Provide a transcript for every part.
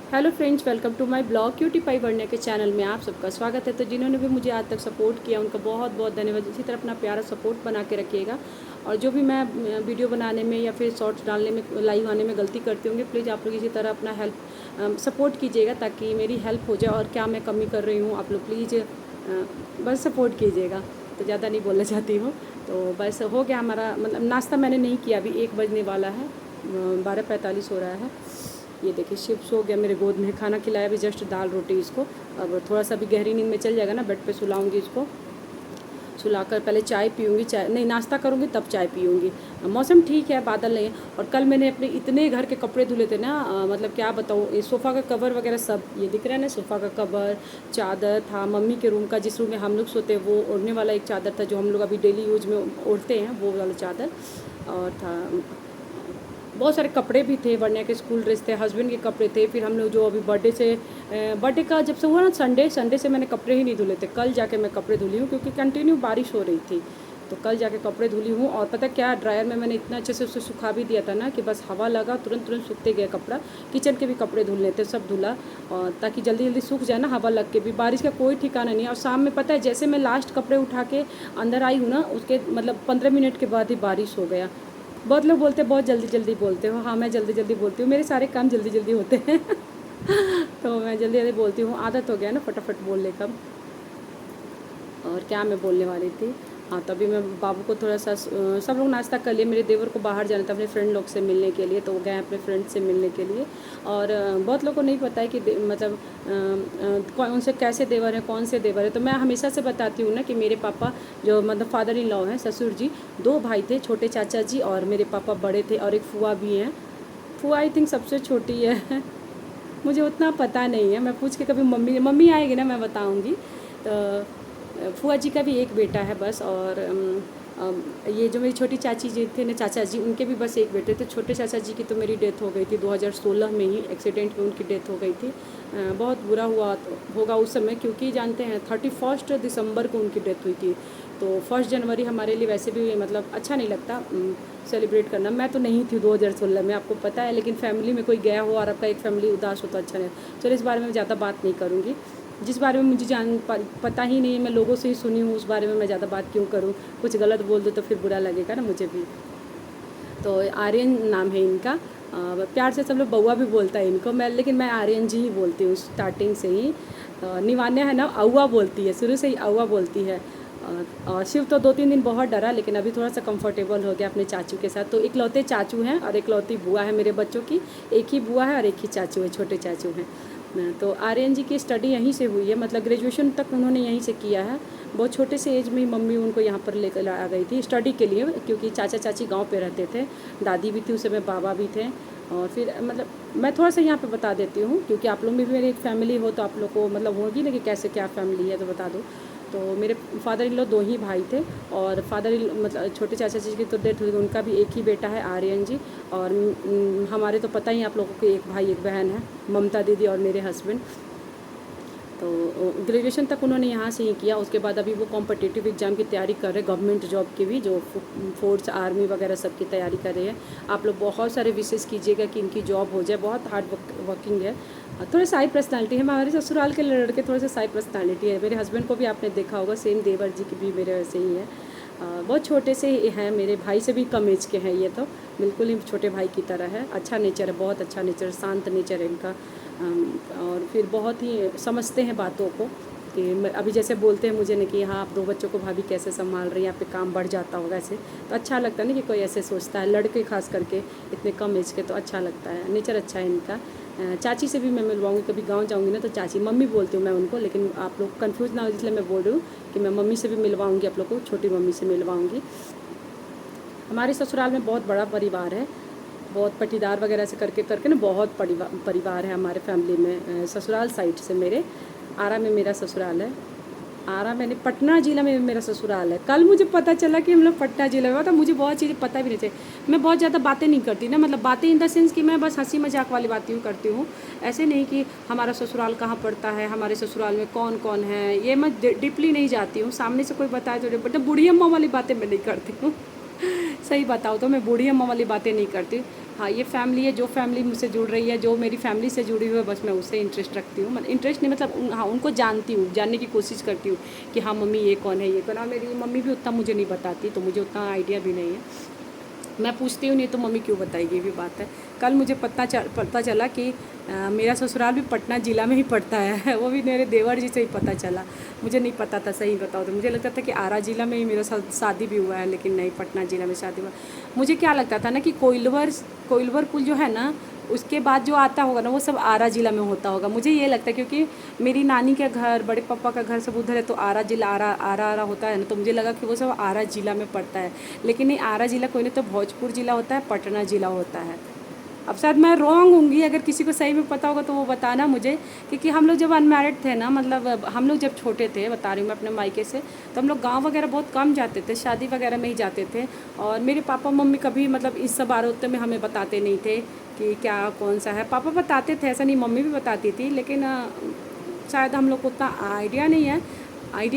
Hello friends, welcome to my blog cutie pie Varnya के channel में आप सबका स्वागत है। तो जिन्होंने भी मुझे आज तक सपोर्ट किया उनका बहुत बहुत धन्यवाद। इसी तरह अपना प्यारा सपोर्ट बना के रखिएगा। और जो भी मैं वीडियो बनाने में या फिर शॉर्ट्स डालने में, लाइव आने में गलती करती होंगी, प्लीज़ आप लोग इसी तरह अपना हेल्प सपोर्ट कीजिएगा ताकि मेरी हेल्प हो जाए। और क्या मैं कमी कर रही हूँ, आप लोग प्लीज़ बस सपोर्ट कीजिएगा। तो ज़्यादा नहीं बोलना चाहती हूँ। तो बस हो गया हमारा, मतलब नाश्ता मैंने नहीं किया, अभी 1 बजने वाला है, 12:45 हो रहा है। ये देखिए शिव सो गया मेरे गोद में, खाना खिलाया अभी जस्ट, दाल रोटी इसको। अब थोड़ा सा भी गहरी नींद में चल जाएगा ना, बेड पे सुलाऊंगी इसको। सुलाकर पहले चाय पीऊँगी, चाय नहीं नाश्ता करूँगी तब चाय पीऊँगी। मौसम ठीक है, बादल नहीं है। और कल मैंने अपने इतने घर के कपड़े धुले थे ना, मतलब क्या बताऊँ, ये सोफ़ा का कवर वगैरह सब ये दिख रहा है ना, सोफ़ा का कवर, चादर था मम्मी के रूम का, जिस रूम में हम लोग सोते हैं वो ओढ़ने वाला एक चादर था जो हम लोग अभी डेली यूज में ओढ़ते हैं, वो वाला चादर। और था बहुत सारे कपड़े भी थे, वर्ण्या के स्कूल ड्रेस थे, हस्बैंड के कपड़े थे। फिर हम लोग जो अभी बर्थडे का जब से हुआ ना, संडे से मैंने कपड़े ही नहीं धुले थे। कल जाके मैं कपड़े धुली हूँ क्योंकि कंटिन्यू बारिश हो रही थी। तो कल जाके कपड़े धुली हूँ। और पता क्या, ड्रायर में मैंने इतना अच्छे से उसे सुखा भी दिया था ना कि बस हवा लगा तुरंत तुरंत सूखते गए कपड़ा। किचन के भी कपड़े धुलने थे, सब धुला, और ताकि जल्दी जल्दी सूख जाए ना, हवा लग के भी। बारिश का कोई ठिकाना नहीं है। और शाम में पता है, जैसे मैं लास्ट कपड़े उठा के अंदर आई हूँ ना, उसके मतलब 15 मिनट के बाद ही बारिश हो गया। बहुत लोग बोलते हैं बहुत जल्दी जल्दी बोलते हो। हाँ, मैं जल्दी जल्दी बोलती हूँ, मेरे सारे काम जल्दी जल्दी होते हैं। तो मैं जल्दी जल्दी बोलती हूँ, आदत हो गया ना फटाफट बोलने का। और क्या मैं बोलने वाली थी, हाँ तभी मैं बाबू को थोड़ा सा सब लोग नाश्ता कर लिए। मेरे देवर को बाहर जाना था अपने फ्रेंड लोग से मिलने के लिए, तो वो गए अपने फ्रेंड से मिलने के लिए। और बहुत लोगों को नहीं पता है कि मतलब कौन उनसे कैसे देवर हैं, कौन से देवर है। तो मैं हमेशा से बताती हूँ ना कि मेरे पापा जो मतलब फादर इन लॉ हैं, ससुर जी, 2 भाई थे, छोटे चाचा जी और मेरे पापा बड़े थे, और एक फुआ भी हैं। फुआ आई थिंक सबसे छोटी है। मुझे उतना पता नहीं है, मैं पूछ के कभी मम्मी मम्मी आएगी ना मैं बताऊँगी। तो फूआ जी का भी एक बेटा है बस। और ये जो मेरी छोटी चाची जी थे ना, चाचा जी, उनके भी बस एक बेटे थे। छोटे चाचा जी की तो मेरी डेथ हो गई थी 2016 में ही, एक्सीडेंट में उनकी डेथ हो गई थी। बहुत बुरा हुआ होगा उस समय, क्योंकि जानते हैं 31 दिसंबर को उनकी डेथ हुई थी। तो 1 जनवरी हमारे लिए वैसे भी मतलब अच्छा नहीं लगता सेलिब्रेट करना। मैं तो नहीं थी 2016 में, आपको पता है, लेकिन फैमिली में कोई गया हो और आपका एक फैमिली उदास हो तो अच्छा नहीं। चलो इस बारे में ज़्यादा बात नहीं करूँगी। जिस बारे में मुझे पता ही नहीं है, मैं लोगों से ही सुनी हूँ, उस बारे में मैं ज़्यादा बात क्यों करूँ। कुछ गलत बोल दो तो फिर बुरा लगेगा ना मुझे भी। तो आर्यन नाम है इनका। प्यार से सब लोग बउआ भी बोलता है इनको, लेकिन मैं आर्यन जी ही बोलती हूँ स्टार्टिंग से ही। निवान्या है ना, अउआ बोलती है, शुरू से ही अउआ बोलती है। और शिव तो 2-3 दिन बहुत डरा, लेकिन अभी थोड़ा सा कंफर्टेबल हो गया अपने चाचू के साथ। तो इकलौते चाचू हैं और इकलौती बुआ है मेरे बच्चों की। एक ही बुआ है और एक ही चाचू है, छोटे चाचू हैं। तो आर्यन जी की स्टडी यहीं से हुई है, मतलब ग्रेजुएशन तक उन्होंने यहीं से किया है। बहुत छोटे से एज में ही मम्मी उनको यहाँ पर लेकर आ गई थी स्टडी के लिए, क्योंकि चाचा चाची गांव पे रहते थे, दादी भी थी उस समय, बाबा भी थे। और फिर मतलब मैं थोड़ा सा यहाँ पे बता देती हूँ, क्योंकि आप लोग में भी मेरी एक फैमिली हो तो आप लोग को मतलब होगी ना कि कैसे क्या फैमिली है, तो बता दो। तो मेरे फादर इन लॉ 2 ही भाई थे। और मतलब छोटे चाचा जी की तो डेथ हुई, उनका भी एक ही बेटा है, आर्यन जी। और हमारे तो पता ही आप लोगों को, एक भाई एक बहन है, ममता दीदी और मेरे हस्बैंड। तो ग्रेजुएशन तक उन्होंने यहाँ से ही किया। उसके बाद अभी वो कॉम्पिटिटिव एग्ज़ाम की तैयारी कर रहे हैं, गवर्नमेंट जॉब की भी, जो फोर्स आर्मी वगैरह सब की तैयारी कर रहे हैं। आप लोग बहुत सारे विशेष कीजिएगा कि इनकी जॉब हो जाए, बहुत हार्ड वर्किंग है। थोड़े साई पर्सनालिटी है, हमारे ससुराल के लड़के थोड़े से साई पर्सनालिटी है। मेरे हस्बैंड को भी आपने देखा होगा, सेम देवर जी की भी मेरे वैसे ही है। बहुत छोटे से हैं, मेरे भाई से भी कम एज के हैं ये तो, बिल्कुल ही छोटे भाई की तरह है। अच्छा नेचर है, बहुत अच्छा नेचर, शांत नेचर है इनका। और फिर बहुत ही समझते हैं बातों को, कि अभी जैसे बोलते हैं मुझे ना कि हाँ आप 2 बच्चों को भाभी कैसे संभाल रही हैं, आप पे काम बढ़ जाता होगा ऐसे। तो अच्छा लगता है ना कि कोई ऐसे सोचता है, लड़के खास करके इतने कम एज के, तो अच्छा लगता है, नेचर अच्छा है इनका। चाची से भी मैं मिलवाऊंगी, कभी गांव जाऊंगी ना तो चाची मम्मी बोलती हूँ मैं उनको, लेकिन आप लोग कंफ्यूज ना हो इसलिए मैं बोल रही हूँ कि मैं मम्मी से भी मिलवाऊंगी, आप लोग को छोटी मम्मी से मिलवाऊंगी। हमारे ससुराल में बहुत बड़ा परिवार है, बहुत पटीदार वगैरह से करके करके ना बहुत परिवार है हमारे फैमिली में। ससुराल साइड से मेरे आरा में मेरा ससुराल है। आरा मैंने पटना ज़िला में मेरा ससुराल है। कल मुझे पता चला कि हम लोग पटना ज़िला में, तो मुझे बहुत चीज़ें पता भी नहीं चाहिए। मैं बहुत ज़्यादा बातें नहीं करती ना, मतलब बातें इन द सेंस कि मैं बस हंसी मजाक वाली बातें करती हूँ। ऐसे नहीं कि हमारा ससुराल कहाँ पड़ता है, हमारे ससुराल में कौन कौन है, ये मैं डीपली नहीं जाती हूँ। सामने से कोई बताए तो बुढ़ी अम्मा वाली बातें मैं नहीं करती हूँ। सही बताओ तो मैं बूढ़ी अम्मा वाली बातें नहीं करती। हाँ, ये फैमिली है, जो फैमिली मुझसे जुड़ रही है, जो मेरी फैमिली से जुड़ी हुई है, बस मैं उससे इंटरेस्ट रखती हूँ। इंटरेस्ट नहीं मतलब हाँ, उनको जानती हूँ, जानने की कोशिश करती हूँ कि हाँ मम्मी ये कौन है, ये कौन है। और मेरी मम्मी भी उतना मुझे नहीं बताती, तो मुझे उतना आइडिया भी नहीं है। मैं पूछती हूँ नहीं तो मम्मी क्यों बताएगी, ये भी बात है। कल मुझे पता चला कि मेरा ससुराल भी पटना ज़िला में ही पड़ता है वो भी मेरे देवर जी से ही पता चला। मुझे नहीं पता था, सही बताओ तो मुझे लगता था कि आरा ज़िला में ही मेरा शादी भी हुआ है, लेकिन नहीं, पटना ज़िला में शादी हुआ। मुझे क्या लगता था ना कि कोइलवर पुल जो है ना, उसके बाद जो आता होगा ना वो सब आरा ज़िला में होता होगा, मुझे ये लगता है। क्योंकि मेरी नानी का घर, बड़े पापा का घर सब उधर है, तो आरा ज़िला आरा आरा आरा होता है ना, तो मुझे लगा कि वो सब आरा ज़िला में पड़ता है। लेकिन नहीं, आरा ज़िला कोई नहीं, तो भोजपुर ज़िला होता है, पटना ज़िला होता है। अब शायद मैं रॉन्ग होंगी, अगर किसी को सही में पता होगा तो वो बताना मुझे। क्योंकि हम लोग जब अनमैरिड थे ना, मतलब हम लोग जब छोटे थे, बता रही हूँ मैं अपने मायके से, तो हम लोग गांव वगैरह बहुत कम जाते थे, शादी वगैरह में ही जाते थे। और मेरे पापा मम्मी कभी मतलब इस सब आरोत्य में हमें बताते नहीं थे कि क्या कौन सा है। पापा बताते थे, ऐसा नहीं, मम्मी भी बताती थी, लेकिन शायद हम लोग को उतना आइडिया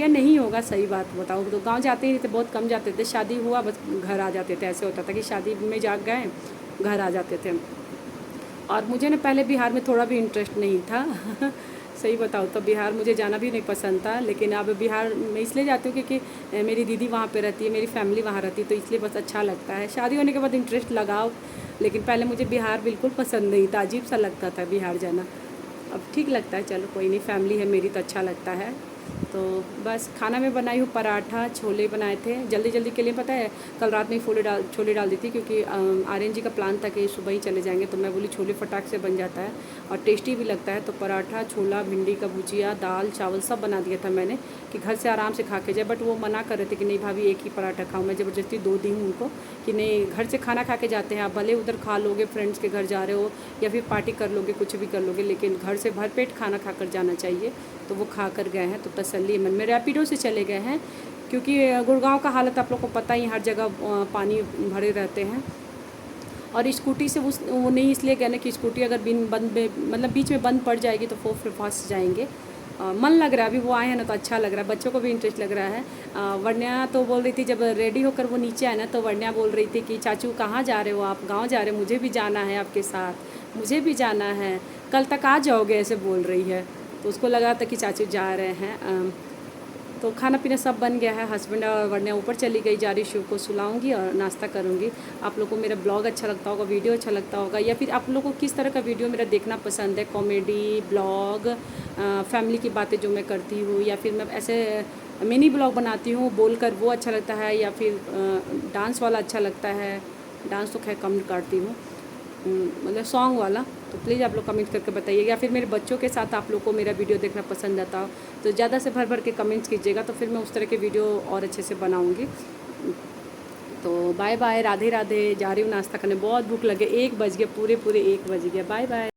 नहीं होगा, सही बात बताओ तो। गांव जाते ही थे, बहुत कम जाते थे, शादी हुआ बस घर आ जाते थे। ऐसे होता था कि शादी में जा गए, घर आ जाते थे। और मुझे ना पहले बिहार में थोड़ा भी इंटरेस्ट नहीं था सही बताऊँ तो बिहार मुझे जाना भी नहीं पसंद था। लेकिन अब बिहार में इसलिए जाती हूँ क्योंकि मेरी दीदी वहाँ पे रहती है, मेरी फैमिली वहाँ रहती है, तो इसलिए बस अच्छा लगता है। शादी होने के बाद इंटरेस्ट लगाओ, लेकिन पहले मुझे बिहार बिल्कुल पसंद नहीं था, अजीब सा लगता था बिहार जाना। अब ठीक लगता है, चलो कोई नहीं, फैमिली है मेरी तो अच्छा लगता है। तो बस खाना में बनाई हूँ पराठा, छोले बनाए थे जल्दी जल्दी के लिए। पता है कल रात में ही छोले डाल दी थी, क्योंकि आर्यन जी का प्लान था कि सुबह ही चले जाएंगे, तो मैं बोली छोले फटाक से बन जाता है और टेस्टी भी लगता है। तो पराठा, छोला, भिंडी का भुजिया, दाल चावल सब बना दिया था मैंने कि घर से आराम से खा के जाए। बट वो मना कर रहे थे कि नहीं भाभी एक ही पराठा खाऊँ। मैं ज़बरदस्ती 2 दी हूँ उनको कि नहीं, घर से खाना खा के जाते हैं आप, भले उधर खा लोगे, फ्रेंड्स के घर जा रहे हो या फिर पार्टी कर लोगे, कुछ भी कर लोगे, लेकिन घर से भरपेट खाना खा कर जाना चाहिए। तो वो खा कर गए हैं, तो तसल्ली मन में। रैपिडो से चले गए हैं, क्योंकि गुड़गांव का हालत आप लोग को पता ही, हर जगह पानी भरे रहते हैं। और स्कूटी से वो नहीं इसलिए गए ना कि स्कूटी अगर मतलब बीच में बंद पड़ जाएगी तो वो फिर फंस जाएंगे। मन लग रहा है, अभी वो आए हैं ना तो अच्छा लग रहा है, बच्चों को भी इंटरेस्ट लग रहा है। वर्ण्या तो बोल रही थी, जब रेडी होकर वो नीचे आए ना, तो वर्ण्या बोल रही थी कि चाचू कहाँ जा रहे हो आप, गाँव जा रहे हो, मुझे भी जाना है आपके साथ, मुझे भी जाना है, कल तक आ जाओगे, ऐसे बोल रही है। तो उसको लगा था कि चाचू जा रहे हैं। तो खाना पीना सब बन गया है। हस्बैंड और वर्ण्या ऊपर चली गई, जा रही शिव को सुलाऊंगी और नाश्ता करूंगी। आप लोगों को मेरा ब्लॉग अच्छा लगता होगा, वीडियो अच्छा लगता होगा, या फिर आप लोगों को किस तरह का वीडियो मेरा देखना पसंद है, कॉमेडी ब्लॉग, फैमिली की बातें जो मैं करती हूँ, या फिर मैं ऐसे मिनी ब्लॉग बनाती हूँ बोलकर, वो अच्छा लगता है, या फिर डांस वाला अच्छा लगता है। डांस तो खैर कम करती हूँ, मतलब सॉन्ग वाला। तो प्लीज़ आप लोग कमेंट करके बताइएगा। या फिर मेरे बच्चों के साथ आप लोग को मेरा वीडियो देखना पसंद आता हो तो ज़्यादा से भर भर के कमेंट्स कीजिएगा, तो फिर मैं उस तरह के वीडियो और अच्छे से बनाऊँगी। तो बाय बाय, राधे राधे, जा रही हूँ नाश्ता करने, बहुत भूख लगे, 1 बज गया, पूरे 1 बज गया। Bye bye.